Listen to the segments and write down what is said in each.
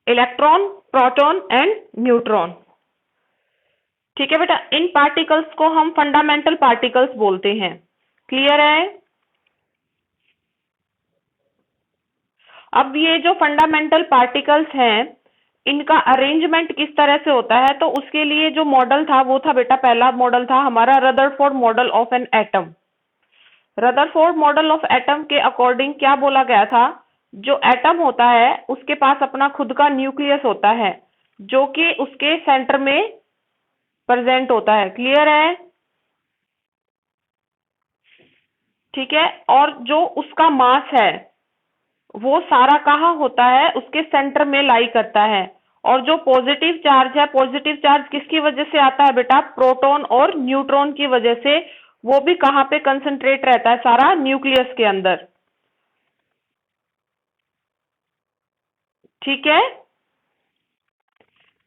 Electron, proton and neutron. ठीक है बेटा, इन पार्टिकल्स को हम फंडामेंटल पार्टिकल्स बोलते हैं। क्लियर है? अब ये जो फंडामेंटल पार्टिकल्स हैं, इनका अरेंजमेंट किस तरह से होता है, तो उसके लिए जो मॉडल था वो था बेटा, पहला मॉडल था हमारा Rutherford model of an atom. Rutherford model of atom के अकॉर्डिंग क्या बोला गया था, जो एटम होता है उसके पास अपना खुद का न्यूक्लियस होता है, जो कि उसके सेंटर में प्रेजेंट होता है। क्लियर है? ठीक है, और जो उसका मास है वो सारा कहाँ होता है, उसके सेंटर में लाई करता है। और जो पॉजिटिव चार्ज है, पॉजिटिव चार्ज किसकी वजह से आता है बेटा, प्रोटॉन और न्यूट्रॉन की वजह से। वो भी कहाँ पे कंसंट्रेट रहता है, सारा न्यूक्लियस के अंदर। ठीक है,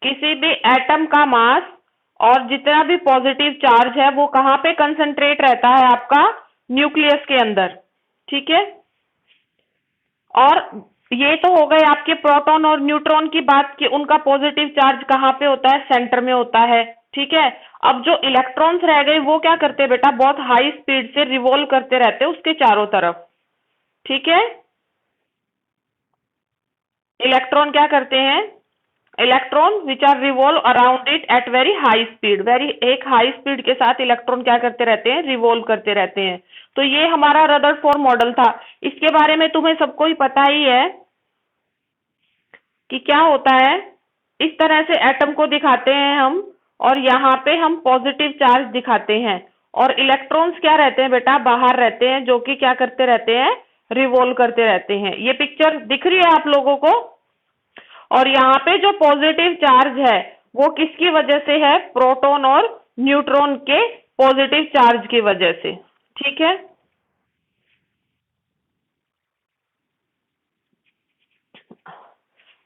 किसी भी एटम का मास और जितना भी पॉजिटिव चार्ज है वो कहाँ पे कंसंट्रेट रहता है, आपका न्यूक्लियस के अंदर। ठीक है, और ये तो हो गए आपके प्रोटॉन और न्यूट्रॉन की बात की, उनका पॉजिटिव चार्ज कहाँ पे होता है, सेंटर में होता है। ठीक है, अब जो इलेक्ट्रॉन्स रह गए वो क्या करते हैं बेटा, बहुत हाई स्पीड से रिवॉल्व करते रहते हैं उसके चारों तरफ। ठीक है, इलेक्ट्रॉन क्या करते हैं, electron which are revolve around it at very high speed, very एक हाई स्पीड के साथ इलेक्ट्रॉन क्या करते रहते हैं, रिवॉल्व करते रहते हैं। तो ये हमारा रदरफोर्ड मॉडल था। इसके बारे में तुम्हें सबको ही पता ही है कि क्या होता है। इस तरह से एटम को दिखाते हैं हम, और यहाँ पे हम पॉजिटिव चार्ज दिखाते हैं, और इलेक्ट्रॉन्स क्या रहते हैं बेटा, बाहर रहते हैं, जो कि क्या करते रहते हैं, रिवॉल्व करते रहते हैं। ये पिक्चर दिख रही है आप लोगों को? और यहाँ पे जो पॉजिटिव चार्ज है वो किसकी वजह से है, प्रोटॉन और न्यूट्रॉन के पॉजिटिव चार्ज की वजह से। ठीक है,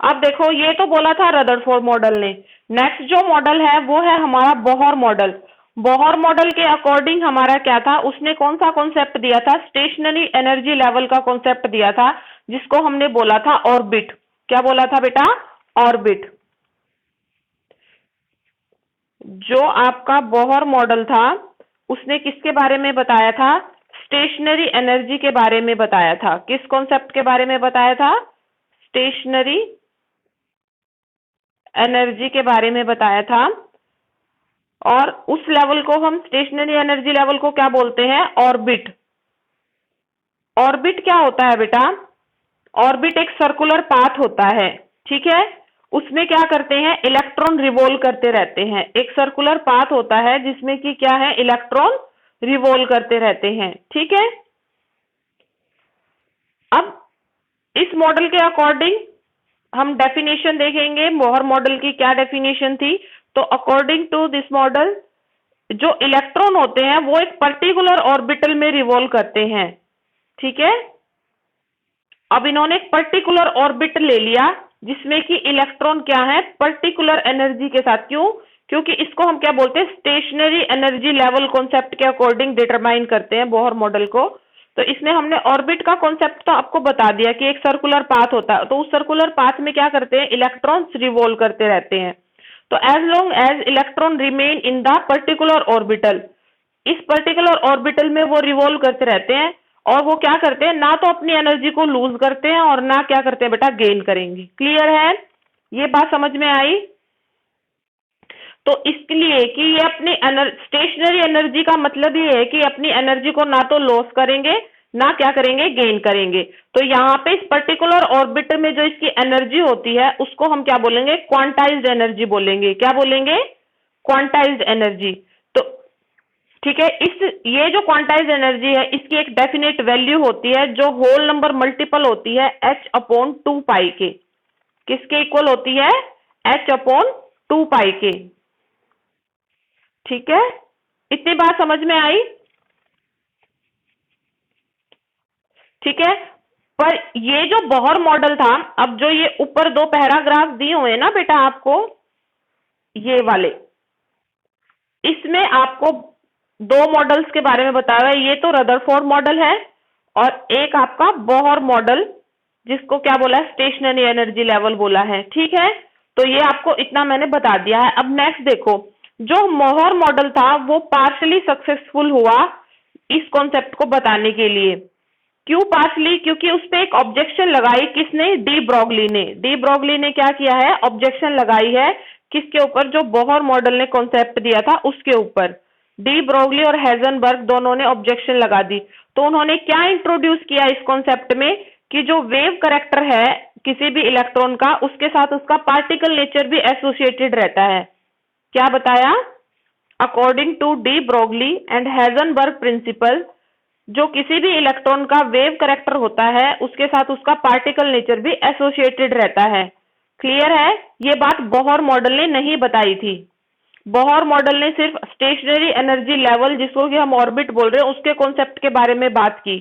अब देखो ये तो बोला था रदरफोर्ड मॉडल ने। नेक्स्ट जो मॉडल है वो है हमारा बोहर मॉडल। बोहर मॉडल के अकॉर्डिंग हमारा क्या था, उसने कौन सा कॉन्सेप्ट दिया था, स्टेशनरी एनर्जी लेवल का कॉन्सेप्ट दिया था, जिसको हमने बोला था ऑर्बिट। क्या बोला था बेटा, ऑर्बिट। जो आपका बोहर मॉडल था उसने किसके बारे में बताया था, स्टेशनरी एनर्जी के बारे में बताया था। किस कॉन्सेप्ट के बारे में बताया था, स्टेशनरी एनर्जी के बारे में बताया था। और उस लेवल को हम, स्टेशनरी एनर्जी लेवल को क्या बोलते हैं, ऑर्बिट। ऑर्बिट क्या होता है बेटा, ऑर्बिट एक सर्कुलर पाथ होता है। ठीक है, उसमें क्या करते हैं, इलेक्ट्रॉन रिवॉल्व करते रहते हैं। एक सर्कुलर पाथ होता है जिसमें कि क्या है, इलेक्ट्रॉन रिवॉल्व करते रहते हैं। ठीक है, अब इस मॉडल के अकॉर्डिंग हम डेफिनेशन देखेंगे, बोहर मॉडल की क्या डेफिनेशन थी। तो अकॉर्डिंग टू दिस मॉडल, जो इलेक्ट्रॉन होते हैं वो एक पर्टिकुलर ऑर्बिटल में रिवॉल्व करते हैं। ठीक है, अब इन्होंने एक पर्टिकुलर ऑर्बिट ले लिया जिसमें कि इलेक्ट्रॉन क्या है, पर्टिकुलर एनर्जी के साथ। क्यों, क्योंकि इसको हम क्या बोलते हैं, स्टेशनरी एनर्जी लेवल कॉन्सेप्ट के अकॉर्डिंग डिटरमाइन करते हैं बोहर मॉडल को। तो इसमें हमने ऑर्बिट का कॉन्सेप्ट तो आपको बता दिया कि एक सर्कुलर पाथ होता है, तो उस सर्कुलर पाथ में क्या करते हैं, इलेक्ट्रॉन्स रिवॉल्व करते रहते हैं। तो as long as electron remain in the particular orbital, इस पर्टिकुलर ऑर्बिटल में वो रिवॉल्व करते रहते हैं, और वो क्या करते हैं, ना तो अपनी एनर्जी को लूज करते हैं और ना क्या करते हैं बेटा, गेन करेंगे। क्लियर है, ये बात समझ में आई? तो इसलिए कि ये अपनी स्टेशनरी एनर्जी का मतलब ये है कि अपनी एनर्जी को ना तो लॉस करेंगे ना क्या करेंगे, गेन करेंगे। तो यहाँ पे इस पर्टिकुलर ऑर्बिट में जो इसकी एनर्जी होती है उसको हम क्या बोलेंगे, क्वांटाइज्ड एनर्जी बोलेंगे। क्या बोलेंगे, क्वांटाइज्ड एनर्जी। तो ठीक है, इस ये जो क्वांटाइज्ड एनर्जी है इसकी एक डेफिनेट वैल्यू होती है जो होल नंबर मल्टीपल होती है h/2 पाई के। किसके इक्वल होती है, h/2 पाई के। ठीक है, इतनी बात समझ में आई? ठीक है, पर ये जो बोहर मॉडल था, अब जो ये ऊपर दो पैराग्राफ दिए हुए हैं ना बेटा आपको, ये वाले, इसमें आपको दो मॉडल्स के बारे में बताया है। ये तो रदरफोर्ड मॉडल है और एक आपका बोहर मॉडल जिसको क्या बोला है, स्टेशनरी एनर्जी लेवल बोला है। ठीक है, तो ये आपको इतना मैंने बता दिया है। अब नेक्स्ट देखो, जो मोहर मॉडल था वो पार्शली सक्सेसफुल हुआ इस कॉन्सेप्ट को बताने के लिए। क्यों पार्शली? क्योंकि उस पे एक ऑब्जेक्शन लगाई किसने, डी ब्रॉगली ने। डी ब्रॉगली ने क्या किया है, ऑब्जेक्शन लगाई है किसके ऊपर, जो बोहर मॉडल ने कॉन्सेप्ट दिया था उसके ऊपर। डी ब्रॉगली और हेजनबर्ग दोनों ने ऑब्जेक्शन लगा दी। तो उन्होंने क्या इंट्रोड्यूस किया इस कॉन्सेप्ट में कि जो वेव करेक्टर है किसी भी इलेक्ट्रॉन का, उसके साथ उसका पार्टिकल नेचर भी एसोसिएटेड रहता है। क्या बताया? According to de Broglie and Heisenberg principle, जो किसी भी इलेक्ट्रॉन का वेव करेक्टर होता है उसके साथ उसका पार्टिकल नेचर भी एसोसिएटेड रहता है। क्लियर है? ये बात बोहर मॉडल ने नहीं बताई थी। बोहर मॉडल ने सिर्फ स्टेशनरी एनर्जी लेवल, जिसको कि हम ऑर्बिट बोल रहे हैं, उसके कॉन्सेप्ट के बारे में बात की,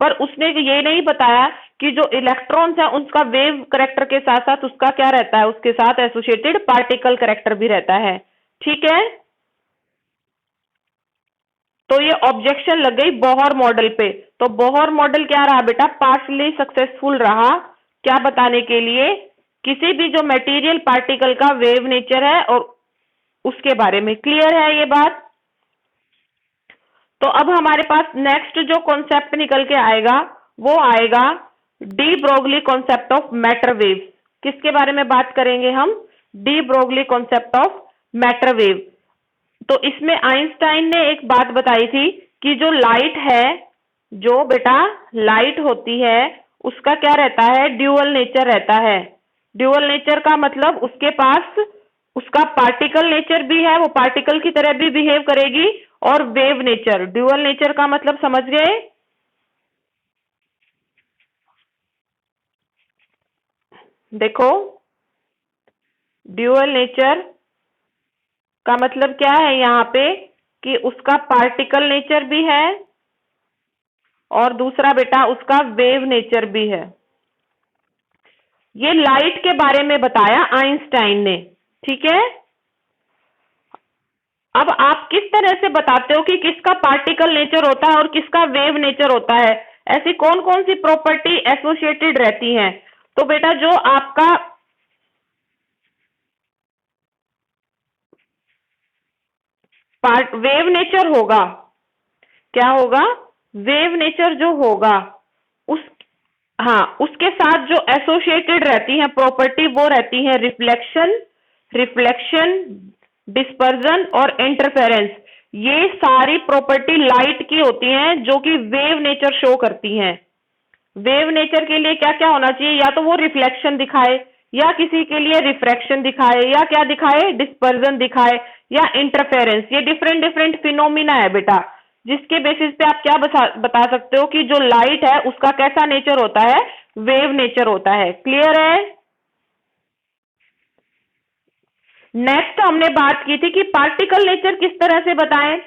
पर उसने ये नहीं बताया कि जो इलेक्ट्रॉन्स है उसका वेव करेक्टर के साथ साथ उसका क्या रहता है, उसके साथ एसोसिएटेड पार्टिकल करेक्टर भी रहता है। ठीक है, तो ये ऑब्जेक्शन लग गई बोहर मॉडल पे। तो बोहर मॉडल क्या रहा बेटा, पार्शली सक्सेसफुल रहा। क्या बताने के लिए, किसी भी जो मटेरियल पार्टिकल का वेव नेचर है और उसके बारे में। क्लियर है ये बात? तो अब हमारे पास नेक्स्ट जो कॉन्सेप्ट निकल के आएगा वो आएगा de Broglie concept of matter wave. किसके बारे में बात करेंगे हम? De Broglie concept of matter wave. तो इसमें आइंस्टाइन ने एक बात बताई थी कि जो लाइट है, जो बेटा लाइट होती है, उसका क्या रहता है, ड्यूअल नेचर रहता है। ड्यूअल नेचर का मतलब उसके पास उसका पार्टिकल नेचर भी है, वो पार्टिकल की तरह भी बिहेव करेगी, और वेव नेचर। ड्यूअल नेचर का मतलब समझ गए? देखो, ड्यूअल नेचर का मतलब क्या है यहाँ पे, कि उसका पार्टिकल नेचर भी है और दूसरा बेटा उसका वेव नेचर भी है। ये लाइट के बारे में बताया आइंस्टाइन ने। ठीक है, अब आप किस तरह से बताते हो कि किसका पार्टिकल नेचर होता है और किसका वेव नेचर होता है? ऐसी कौन कौन सी प्रॉपर्टी एसोसिएटेड रहती हैं? तो बेटा जो आपका वेव नेचर होगा, क्या होगा, वेव नेचर जो होगा उस, हाँ, उसके साथ जो एसोसिएटेड रहती है प्रॉपर्टी वो रहती है रिफ्लेक्शन, रिफ्लेक्शन, डिस्पर्जन और इंटरफेरेंस। ये सारी प्रॉपर्टी लाइट की होती हैं जो कि वेव नेचर शो करती हैं। वेव नेचर के लिए क्या क्या होना चाहिए, या तो वो रिफ्लेक्शन दिखाए, या किसी के लिए रिफ्रैक्शन दिखाए, या क्या दिखाए, डिस्पर्जन दिखाए, या इंटरफेरेंस। ये डिफरेंट डिफरेंट फिनोमिना है बेटा, जिसके बेसिस पे आप क्या बता सकते हो कि जो लाइट है उसका कैसा नेचर होता है, वेव नेचर होता है। क्लियर है? नेक्स्ट हमने बात की थी कि पार्टिकल नेचर किस तरह से बताएं।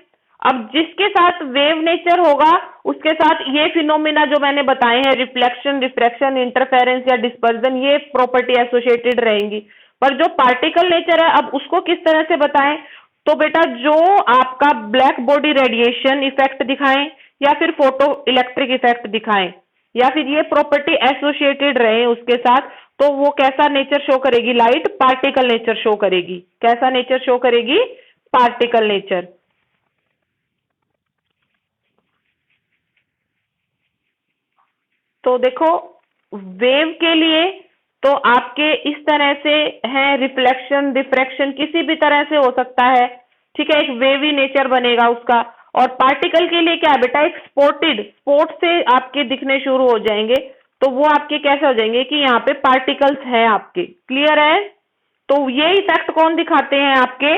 अब जिसके साथ वेव नेचर होगा उसके साथ ये फिनोमिना जो मैंने बताए हैं, रिफ्लेक्शन, रिफ्रैक्शन, इंटरफेरेंस या डिस्पर्जन, ये प्रॉपर्टी एसोसिएटेड रहेंगी। पर जो पार्टिकल नेचर है, अब उसको किस तरह से बताएं? तो बेटा जो आपका ब्लैक बॉडी रेडिएशन इफेक्ट दिखाएं, या फिर फोटो इलेक्ट्रिक इफेक्ट दिखाएं, या फिर ये प्रॉपर्टी एसोसिएटेड रहे उसके साथ, तो वो कैसा नेचर शो करेगी, लाइट पार्टिकल नेचर शो करेगी। कैसा नेचर शो करेगी? Particle nature. तो देखो, वेव के लिए तो आपके इस तरह से है, रिफ्लेक्शन, डिफ्रैक्शन, किसी भी तरह से हो सकता है। ठीक है, एक वेवी नेचर बनेगा उसका। और पार्टिकल के लिए क्या है बेटा, एक स्पोर्ट से आपके दिखने शुरू हो जाएंगे, तो वो आपके कैसे हो जाएंगे कि यहाँ पे पार्टिकल्स हैं आपके। क्लियर है? तो ये इफेक्ट कौन दिखाते हैं आपके,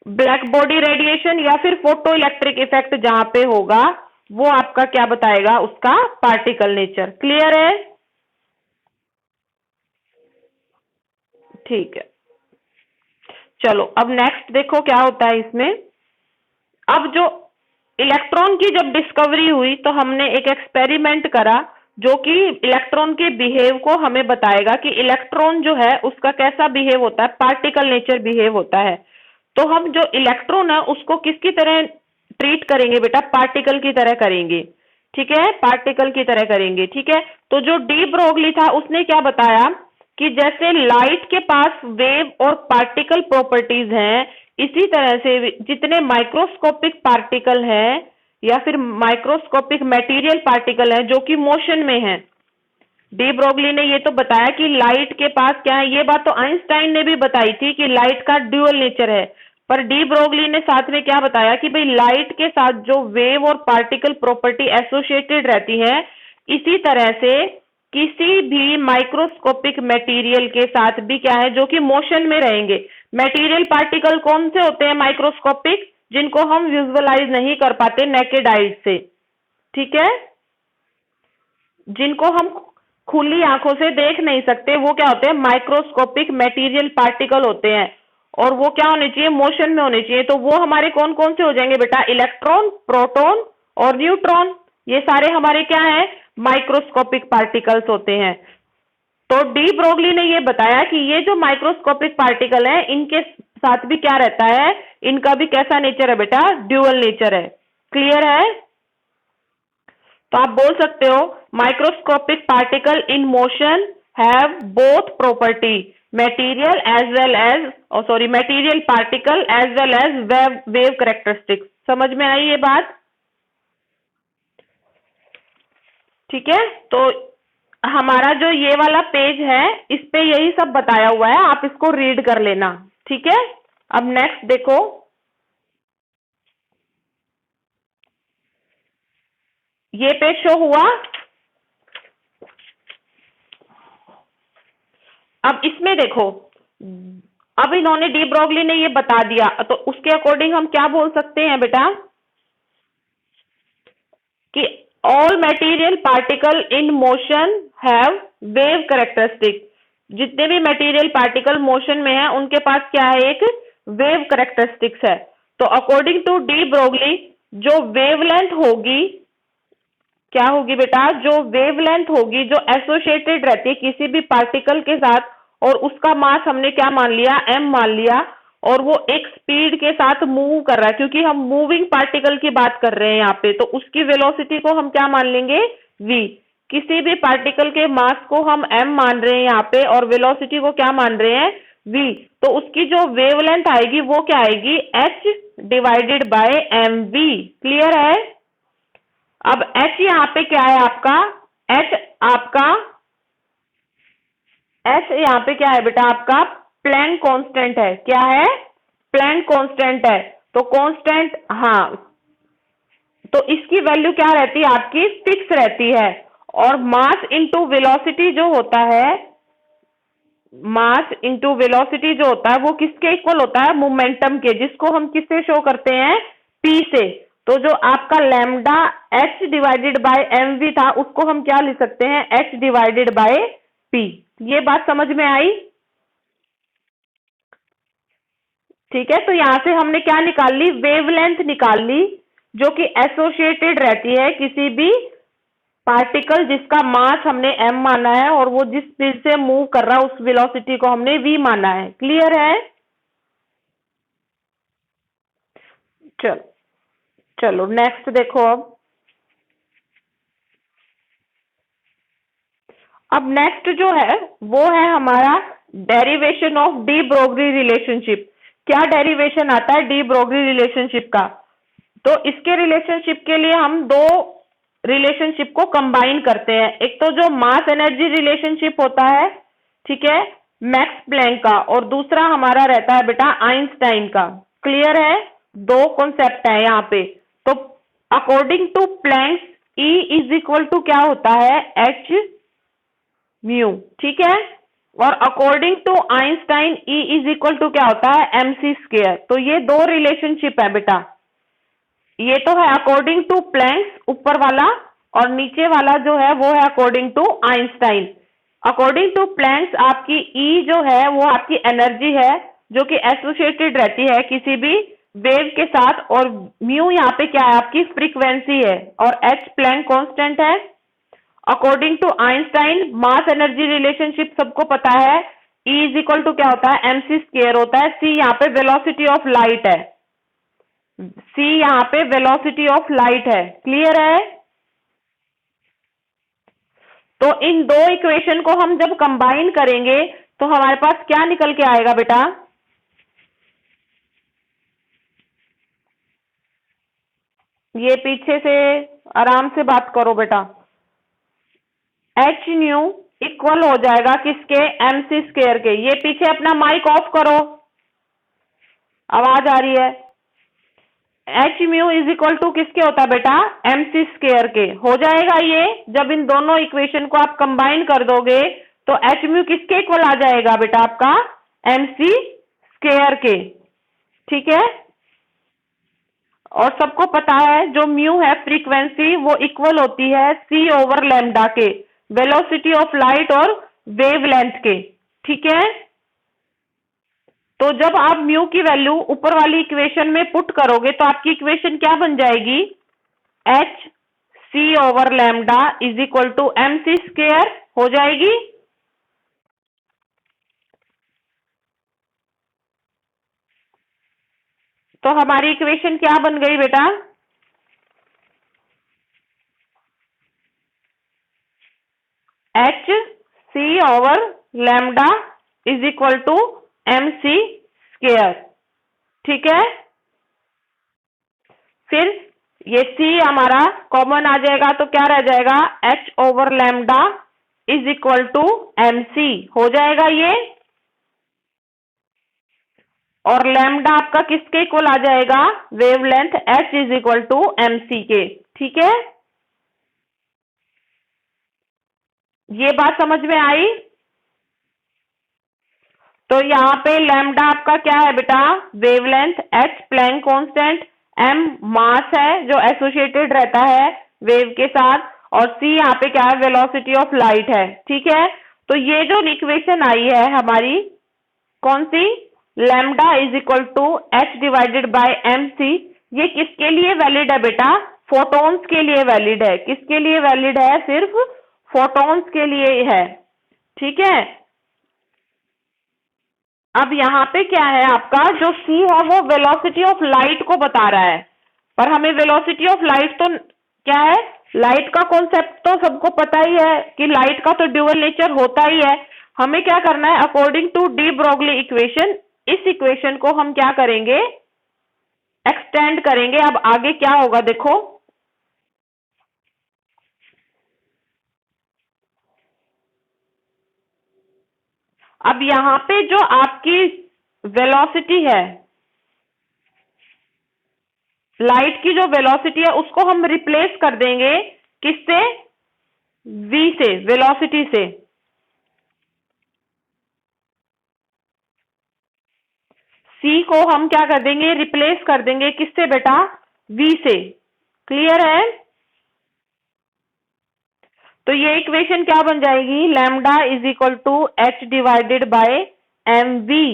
ब्लैक बॉडी रेडिएशन या फिर फोटो इलेक्ट्रिक इफेक्ट जहां पे होगा, वो आपका क्या बताएगा, उसका पार्टिकल नेचर। क्लियर है? ठीक है, चलो अब नेक्स्ट देखो क्या होता है इसमें। अब जो इलेक्ट्रॉन की जब डिस्कवरी हुई तो हमने एक एक्सपेरिमेंट करा जो कि इलेक्ट्रॉन के बिहेव को हमें बताएगा कि इलेक्ट्रॉन जो है उसका कैसा बिहेव होता है, पार्टिकल नेचर बिहेव होता है। तो हम जो इलेक्ट्रॉन है उसको किसकी तरह ट्रीट करेंगे बेटा, पार्टिकल की तरह करेंगे। ठीक है, पार्टिकल की तरह करेंगे। ठीक है, तो जो डी ब्रोगली था उसने क्या बताया कि जैसे लाइट के पास वेव और पार्टिकल प्रॉपर्टीज हैं, इसी तरह से जितने माइक्रोस्कोपिक पार्टिकल हैं या फिर माइक्रोस्कोपिक मटेरियल पार्टिकल हैं जो कि मोशन में हैं, डी ब्रोगली ने ये तो बताया कि लाइट के पास क्या है। ये बात तो आइंस्टाइन ने भी बताई थी कि लाइट का ड्यूअल नेचर है, पर डी ब्रोगली ने साथ में क्या बताया कि भाई लाइट के साथ जो वेव और पार्टिकल प्रॉपर्टी एसोसिएटेड रहती है, इसी तरह से किसी भी माइक्रोस्कोपिक मटेरियल के साथ भी क्या है जो कि मोशन में रहेंगे। मटेरियल पार्टिकल कौन से होते हैं माइक्रोस्कोपिक, जिनको हम विजुअलाइज नहीं कर पाते नेकेड आइज से। ठीक है, जिनको हम खुली आंखों से देख नहीं सकते, वो क्या होते हैं माइक्रोस्कोपिक मटेरियल पार्टिकल होते हैं। और वो क्या होने चाहिए, मोशन में होने चाहिए। तो वो हमारे कौन कौन से हो जाएंगे बेटा, इलेक्ट्रॉन, प्रोटॉन और न्यूट्रॉन। ये सारे हमारे क्या है, माइक्रोस्कोपिक पार्टिकल्स होते हैं। तो डी ब्रोगली ने ये बताया कि ये जो माइक्रोस्कोपिक पार्टिकल है, इनके साथ भी क्या रहता है, इनका भी कैसा नेचर है बेटा, ड्यूअल नेचर है। क्लियर है? तो आप बोल सकते हो microscopic particle in motion have both property, material as well as material particle as well as wave characteristics. समझ में आई ये बात? ठीक है, तो हमारा जो ये वाला पेज है इस पे यही सब बताया हुआ है, आप इसको रीड कर लेना। ठीक है, अब नेक्स्ट देखो, ये पेज शो हुआ। अब इसमें देखो, अब इन्होंने डी ब्रोगली ने ये बता दिया, तो उसके अकॉर्डिंग हम क्या बोल सकते हैं बेटा कि all material particle in motion have wave characteristic. जितने भी मटेरियल पार्टिकल मोशन में है उनके पास क्या है, एक वेव कैरेक्टरिस्टिक्स है। तो अकॉर्डिंग टू डी ब्रोगली जो वेवलेंथ होगी, क्या होगी बेटा, जो वेवलेंथ होगी जो एसोसिएटेड रहती है किसी भी पार्टिकल के साथ, और उसका मास हमने क्या मान लिया, m मान लिया, और वो एक स्पीड के साथ मूव कर रहा है, क्योंकि हम मूविंग पार्टिकल की बात कर रहे हैं यहाँ पे, तो उसकी वेलोसिटी को हम क्या मान लेंगे, v। किसी भी पार्टिकल के मास को हम m मान रहे हैं यहाँ पे और वेलोसिटी को क्या मान रहे हैं, v। तो उसकी जो वेवलेंथ आएगी वो क्या आएगी, h divided bye mv। Clear है? अब h यहाँ पे क्या है आपका, h आपका h यहाँ पे क्या है बेटा, आपका प्लैंक कांस्टेंट है। क्या है, प्लैंक कांस्टेंट है। तो कांस्टेंट, हाँ, तो इसकी वैल्यू क्या रहती है आपकी, फिक्स रहती है। और मास इनटू वेलोसिटी जो होता है, मास इनटू वेलोसिटी जो होता है वो किसके इक्वल होता है, मोमेंटम के, जिसको हम किससे शो करते हैं, p से। तो जो आपका lambda h divided bye mv था उसको हम क्या लिख सकते हैं, h डिवाइडेड बाय p। ये बात समझ में आई? ठीक है, तो यहां से हमने क्या निकाल ली, वेवलेंथ निकाल ली, जो कि एसोसिएटेड रहती है किसी भी पार्टिकल जिसका मास हमने m माना है और वो जिस स्पीड से मूव कर रहा है उस वेलोसिटी को हमने v माना है। क्लियर है? चलो चलो नेक्स्ट देखो। अब नेक्स्ट जो है वो है हमारा derivation of de Broglie relationship. क्या डेरिवेशन आता है डी ब्रोगली रिलेशनशिप का? तो इसके रिलेशनशिप के लिए हम दो रिलेशनशिप को कंबाइन करते हैं। एक तो जो मास एनर्जी रिलेशनशिप होता है, ठीक है, मैक्स प्लैंक का, और दूसरा हमारा रहता है बेटा आइंस्टाइन का। क्लियर है? दो कॉन्सेप्ट है यहाँ पे। तो according to Planck's E is equal to क्या होता है, एच म्यू। ठीक है, और according to Einstein E is equal to क्या होता है, mc स्क्वायर। तो ये दो रिलेशनशिप है बेटा, ये तो है अकॉर्डिंग टू प्लैंक्स ऊपर वाला, और नीचे वाला जो है वो है according to Einstein. According to Planck's आपकी E जो है वो आपकी एनर्जी है जो कि एसोसिएटेड रहती है किसी भी वेव के साथ, और म्यू यहाँ पे क्या है, आपकी फ्रीक्वेंसी है, और h प्लैंक कांस्टेंट है। According to Einstein mass energy relationship सबको पता है, E इज इक्वल टू क्या होता है, mc स्क्वायर होता है। c यहाँ पे वेलोसिटी ऑफ लाइट है, c यहाँ पे वेलोसिटी ऑफ लाइट है। क्लियर है? तो इन दो इक्वेशन को हम जब कंबाइन करेंगे तो हमारे पास क्या निकल के आएगा बेटा? ये पीछे से आराम से बात करो बेटा। एच न्यू इक्वल हो जाएगा किसके? एम सी स्क्वेयर के। ये पीछे अपना माइक ऑफ करो, आवाज आ रही है। H mu is equal to किसके होता है बेटा? एम सी स्क्वेयर के हो जाएगा ये। जब इन दोनों इक्वेशन को आप कंबाइन कर दोगे तो एच म्यू किसके इक्वल आ जाएगा बेटा? आपका एम सी स्क्वेयर के। ठीक है, और सबको पता है जो म्यू है फ्रीक्वेंसी, वो इक्वल होती है सी ओवर लैम्डा के, वेलोसिटी ऑफ लाइट और वेवलेंथ के। ठीक है, तो जब आप म्यू की वैल्यू ऊपर वाली इक्वेशन में पुट करोगे तो आपकी इक्वेशन क्या बन जाएगी? H c over lambda is equal to m c square हो जाएगी। तो हमारी इक्वेशन क्या बन गई बेटा? H c over lambda is equal to m c square. ठीक है, फिर ये c हमारा कॉमन आ जाएगा तो क्या रह जाएगा? h over lambda is equal to m c हो जाएगा ये। और लैम्डा आपका किसके इक्वल आ जाएगा? Wavelength h is equal to m c के। ठीक है, ये बात समझ में आई? तो यहाँ पे लैम्डा आपका क्या है बेटा? Wavelength, h Planck constant, m mass है जो एसोसिएटेड रहता है वेव के साथ, और c यहाँ पे क्या है? वेलोसिटी ऑफ लाइट है। ठीक है, तो ये जो इक्वेशन आई है हमारी, कौन सी? Lambda is equal to h divided by m c, ये किसके लिए वैलिड है बेटा? फोटॉन्स के लिए वैलिड है। किसके लिए वैलिड है? सिर्फ फोटॉन्स के लिए है। ठीक है, अब यहाँ पे क्या है आपका? जो c है वो वेलोसिटी ऑफ लाइट को बता रहा है, पर हमें वेलोसिटी ऑफ लाइट तो क्या है? लाइट का कॉन्सेप्ट तो सबको पता ही है कि लाइट का तो ड्यूअल नेचर होता ही है। हमें क्या करना है? According to de Broglie equation, इस इक्वेशन को हम क्या करेंगे? एक्सटेंड करेंगे। अब आगे क्या होगा देखो। अब यहां पे जो आपकी वेलोसिटी है, लाइट की जो वेलोसिटी है, उसको हम रिप्लेस कर देंगे किससे? v से, वेलोसिटी से। c को हम क्या कर देंगे? रिप्लेस कर देंगे किससे बेटा? v से। क्लियर है? तो ये इक्वेशन क्या बन जाएगी? Lambda is equal to h divided by m v.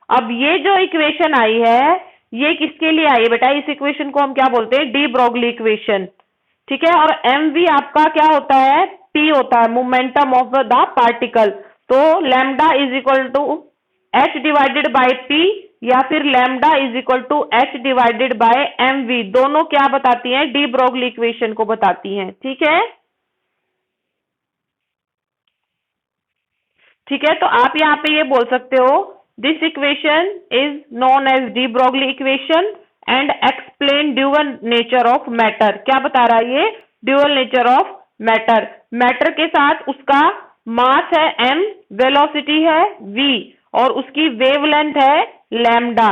अब ये जो इक्वेशन आई है, ये किसके लिए आई है बेटा? इस इक्वेशन को हम क्या बोलते हैं? D Broglie equation. ठीक है, और एम वी आपका क्या होता है? पी होता है, मोमेंटम ऑफ द पार्टिकल। तो lambda is equal to h divided by p, या फिर lambda is equal to h divided by m v, दोनों क्या बताती हैं? डी ब्रोगली इक्वेशन को बताती हैं। ठीक है, ठीक है, तो आप यहाँ पे ये बोल सकते हो, this equation is known as de Broglie equation and explain dual nature of matter. क्या बता रहा है ये? Dual nature of matter. Matter के साथ उसका मास है m, वेलोसिटी है v, और उसकी वेवलेंथ है lambda.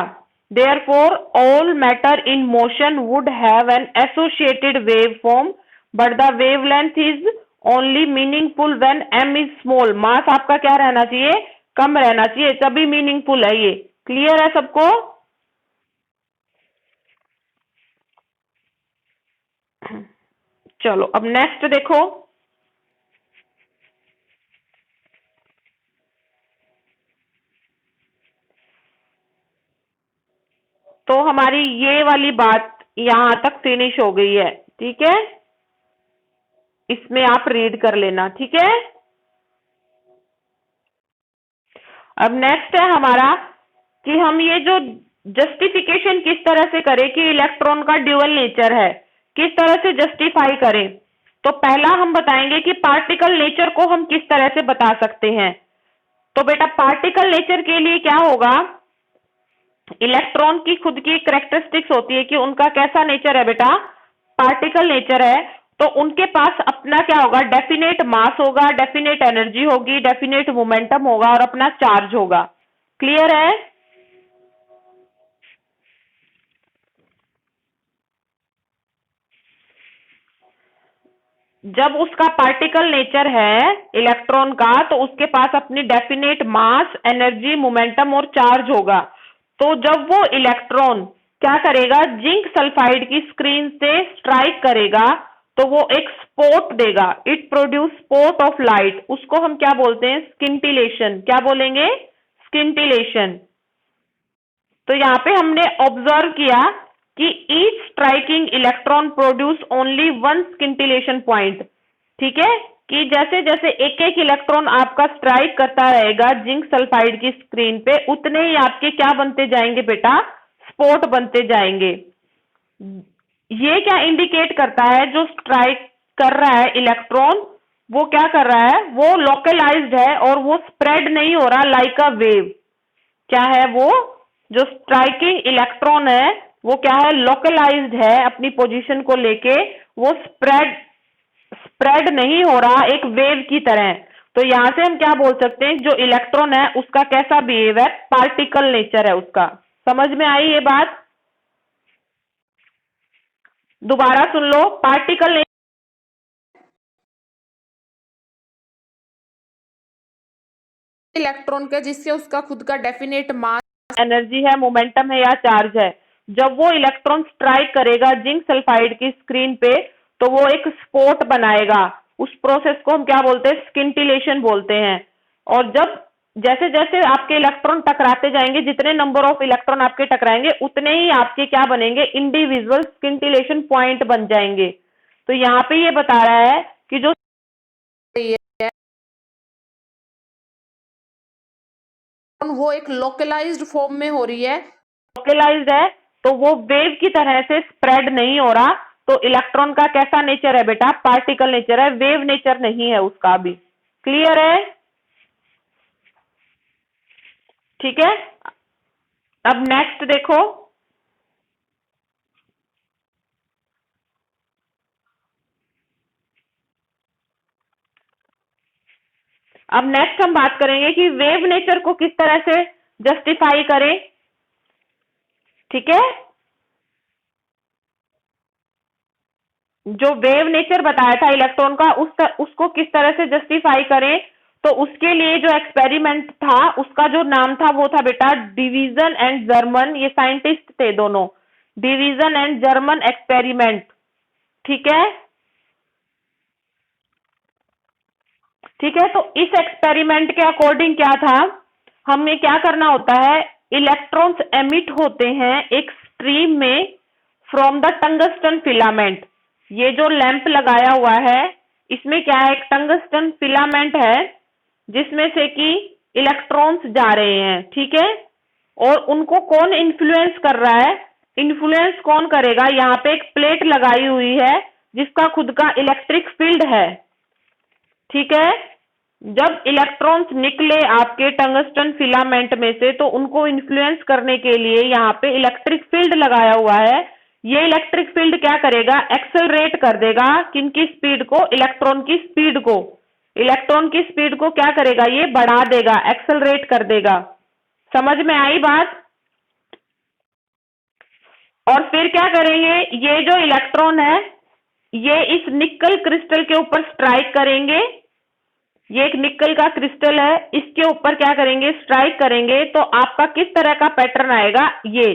Therefore, all matter in motion would have an associated waveform, but the wavelength is only meaningful when m is small। मास आपका क्या रहना चाहिए? कम रहना चाहिए, तभी मीनिंगफुल है ये। क्लियर है सबको? चलो अब नेक्स्ट देखो। तो हमारी ये वाली बात यहां तक फिनिश हो गई है। ठीक है, इसमें आप रीड कर लेना। ठीक है, अब नेक्स्ट है हमारा कि हम ये जो जस्टिफिकेशन किस तरह से करें कि इलेक्ट्रॉन का ड्यूअल नेचर है, किस तरह से जस्टिफाई करें। तो पहला हम बताएंगे कि पार्टिकल नेचर को हम किस तरह से बता सकते हैं। तो बेटा पार्टिकल नेचर के लिए क्या होगा, इलेक्ट्रॉन की खुद की कैरेक्टरिस्टिक्स होती है कि उनका कैसा नेचर है बेटा, पार्टिकल नेचर है। तो उनके पास अपना क्या होगा, डेफिनेट मास होगा, डेफिनेट एनर्जी होगी, डेफिनेट मोमेंटम होगा और अपना चार्ज होगा। क्लियर है? जब उसका पार्टिकल नेचर है इलेक्ट्रॉन का, तो उसके पास अपनी डेफिनेट मास, एनर्जी, मोमेंटम और चार्ज होगा। तो जब वो इलेक्ट्रॉन क्या करेगा, जिंक सल्फाइड की स्क्रीन से स्ट्राइक करेगा तो वो एक स्पॉट देगा, it produce spot of light. उसको हम क्या बोलते हैं, स्किंटिलेशन। क्या बोलेंगे, स्किंटिलेशन। तो यहां पे हमने ऑब्जर्व किया कि each striking electron produce only one scintillation point. ठीक है, कि जैसे जैसे एक एक इलेक्ट्रॉन आपका स्ट्राइक करता रहेगा जिंक सल्फाइड की स्क्रीन पे, उतने ही आपके क्या बनते जाएंगे बेटा, स्पॉट बनते जाएंगे। ये क्या इंडिकेट करता है, जो स्ट्राइक कर रहा है इलेक्ट्रॉन वो क्या कर रहा है, वो लोकलाइज्ड है और वो स्प्रेड नहीं हो रहा लाइक अ वेव। क्या है वो, जो स्ट्राइकिंग इलेक्ट्रॉन है वो क्या है, लोकलाइज्ड है अपनी पोजीशन को लेके, वो स्प्रेड स्प्रेड नहीं हो रहा एक वेव की तरह। तो यहां से हम क्या बोल सकते हैं, जो इलेक्ट्रॉन है उसका कैसा बिहेव है, पार्टिकल नेचर है उसका। समझ में आई ये बात? दोबारा सुन लो, पार्टिकल इलेक्ट्रॉन का जिससे उसका खुद का डेफिनेट मास, एनर्जी है, मोमेंटम है या चार्ज है। जब वो इलेक्ट्रॉन स्ट्राइक करेगा जिंक सल्फाइड की स्क्रीन पे तो वो एक स्पॉट बनाएगा। उस प्रोसेस को हम क्या बोलते हैं, स्किंटिलेशन बोलते हैं। और जब जैसे जैसे आपके इलेक्ट्रॉन टकराते जाएंगे, जितने नंबर ऑफ इलेक्ट्रॉन आपके टकराएंगे उतने ही आपके क्या बनेंगे, इंडिविजुअल स्किंटिलेशन पॉइंट बन जाएंगे। तो यहाँ पे ये बता रहा है कि जो वो एक लोकलाइज्ड फॉर्म में हो रही है, लोकलाइज्ड है तो वो वेव की तरह से स्प्रेड नहीं हो रहा। तो इलेक्ट्रॉन का कैसा नेचर है बेटा, पार्टिकल नेचर है, वेव नेचर नहीं है उसका भी। क्लियर है? ठीक है, अब नेक्स्ट देखो। अब नेक्स्ट हम बात करेंगे कि वेव नेचर को किस तरह से जस्टिफाई करें। ठीक है, जो वेव नेचर बताया था इलेक्ट्रॉन का उसको किस तरह से जस्टिफाई करें। तो उसके लिए जो एक्सपेरिमेंट था उसका जो नाम था वो था बेटा डिवीजन एंड जर्मन। ये साइंटिस्ट थे दोनों, डिवीजन एंड जर्मन एक्सपेरिमेंट। ठीक है, ठीक है। तो इस एक्सपेरिमेंट के अकॉर्डिंग क्या था, हमें क्या करना होता है, इलेक्ट्रॉन्स एमिट होते हैं एक स्ट्रीम में फ्रॉम द टंगस्टन फिलामेंट। ये जो लैंप लगाया हुआ है इसमें क्या है, एक टंगस्टन फिलामेंट है जिसमें से कि इलेक्ट्रॉन्स जा रहे हैं। ठीक है, और उनको कौन इन्फ्लुएंस कर रहा है, इन्फ्लुएंस कौन करेगा, यहाँ पे एक प्लेट लगाई हुई है जिसका खुद का इलेक्ट्रिक फील्ड है। ठीक है, जब इलेक्ट्रॉन्स निकले आपके टंगस्टन फिलामेंट में से तो उनको इन्फ्लुएंस करने के लिए यहाँ पे इलेक्ट्रिक फील्ड लगाया हुआ है। ये इलेक्ट्रिक फील्ड क्या करेगा, एक्सेलरेट कर देगा किनकी स्पीड को, इलेक्ट्रॉन की स्पीड को। इलेक्ट्रॉन की स्पीड को क्या करेगा, ये बढ़ा देगा, एक्सेलरेट कर देगा। समझ में आई बात? और फिर क्या करेंगे, ये जो इलेक्ट्रॉन है ये इस निकल क्रिस्टल के ऊपर स्ट्राइक करेंगे। ये एक निकल का क्रिस्टल है, इसके ऊपर क्या करेंगे, स्ट्राइक करेंगे तो आपका किस तरह का पैटर्न आएगा, ये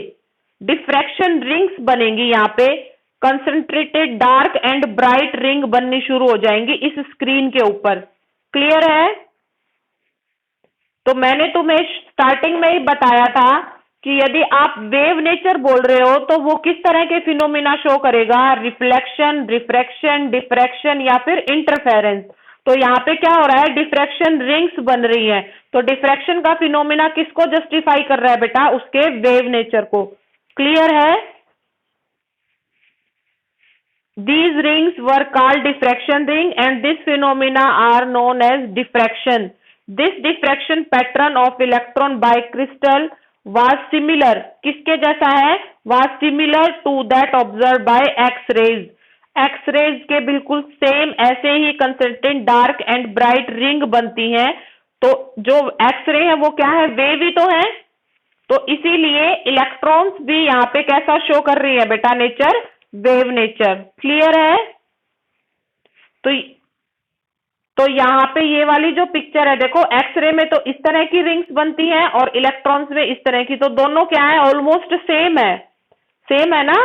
डिफ्रैक्शन रिंग्स बनेंगी। यहाँ पे concentrated dark and bright ring बननी शुरू हो जाएंगी इस स्क्रीन के ऊपर। क्लियर है? तो मैंने तुम्हें स्टार्टिंग में ही बताया था कि यदि आप वेव नेचर बोल रहे हो तो वो किस तरह के फिनोमिना शो करेगा, रिफ्लेक्शन, रिफ्रैक्शन, डिफ्रैक्शन या फिर इंटरफेरेंस। तो यहाँ पे क्या हो रहा है, डिफ्रैक्शन रिंग्स बन रही है। तो डिफ्रैक्शन का फिनोमिना किसको जस्टिफाई कर रहा है बेटा, उसके वेव नेचर को। क्लियर है? These rings were called diffraction ring and this phenomena are known as diffraction. This diffraction pattern of electron by crystal was similar, किसके जैसा है, was similar to that observed by X-rays. X-rays के बिल्कुल same ऐसे ही consistent dark and bright ring बनती हैं. तो जो एक्सरे है वो क्या है, वेव ही तो है. तो इसीलिए इलेक्ट्रॉन्स भी यहाँ पे कैसा शो कर रही है बेटा, नेचर वेव नेचर. क्लियर है. तो यहाँ पे ये वाली जो पिक्चर है देखो, एक्सरे में तो इस तरह की रिंग्स बनती हैं और इलेक्ट्रॉन्स में इस तरह की. तो दोनों क्या है, ऑलमोस्ट सेम है. सेम है ना.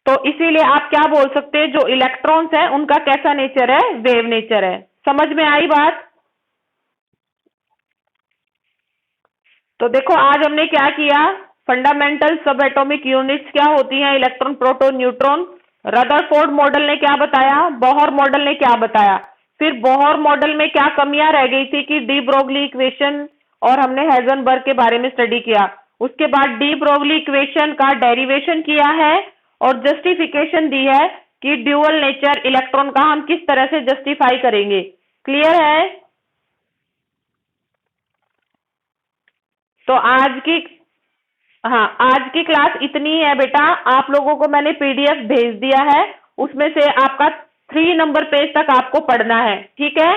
तो इसीलिए आप क्या बोल सकते हैं, जो इलेक्ट्रॉन्स है उनका कैसा नेचर है, वेव नेचर है. समझ में आई बात. तो देखो आज हमने क्या किया, फंडामेंटल सब एटॉमिक यूनिट्स क्या होती हैं, electron proton neutron. Rutherford model ने क्या बताया, बोहर मॉडल ने क्या बताया. फिर बोहर मॉडल में क्या कमियां रह गई थी कि डी ब्रोगली इक्वेशन, और हमने हेजनबर्ग के बारे में स्टडी किया. उसके बाद डी ब्रोगली इक्वेशन का डेरिवेशन किया है और जस्टिफिकेशन दी है कि ड्यूअल नेचर इलेक्ट्रॉन का हम किस तरह से जस्टिफाई करेंगे. क्लियर है. तो आज की क्लास इतनी है बेटा. आप लोगों को मैंने पीडीएफ भेज दिया है, उसमें से आपका 3 नंबर पेज तक आपको पढ़ना है. ठीक है.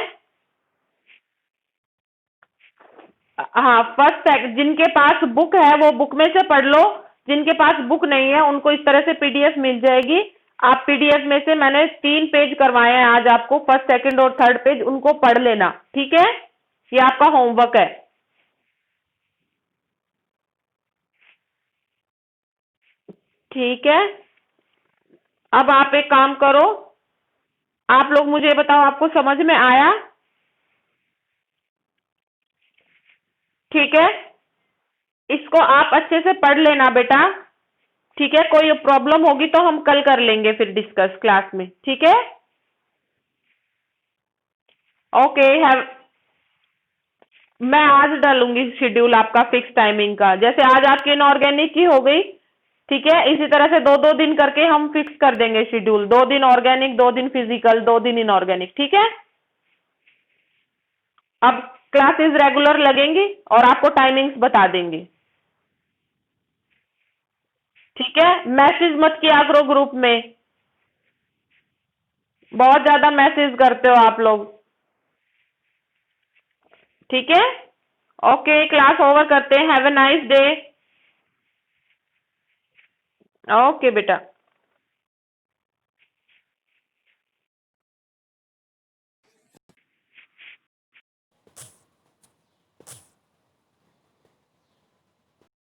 हाँ, फर्स्ट जिनके पास बुक है वो बुक में से पढ़ लो. जिनके पास बुक नहीं है उनको इस तरह से पीडीएफ मिल जाएगी. आप पीडीएफ में से मैंने 3 पेज करवाए हैं आज आपको, फर्स्ट सेकंड और थर्ड पेज, उनको पढ़ लेना. ठीक है. ये आपका होमवर्क है. ठीक है. अब आप एक काम करो, आप लोग मुझे बताओ आपको समझ में आया. ठीक है. इसको आप अच्छे से पढ़ लेना बेटा. ठीक है. कोई प्रॉब्लम होगी तो हम कल कर लेंगे फिर डिस्कस क्लास में. ठीक है. ओके. हैव मैं आज डालूंगी शेड्यूल आपका फिक्स टाइमिंग का, जैसे आज आपकी इनऑर्गेनिक की हो गई. ठीक है. इसी तरह से 2-2 दिन करके हम फिक्स कर देंगे शेड्यूल. 2 दिन ऑर्गेनिक, 2 दिन फिजिकल, 2 दिन इनऑर्गेनिक. ठीक है. अब क्लासेस रेगुलर लगेंगी और आपको टाइमिंग्स बता देंगे. ठीक है. मैसेज मत किया करो ग्रुप में, बहुत ज्यादा मैसेज करते हो आप लोग. ठीक है. ओके. क्लास ओवर करते हैं. Have a nice day. Okay बेटा.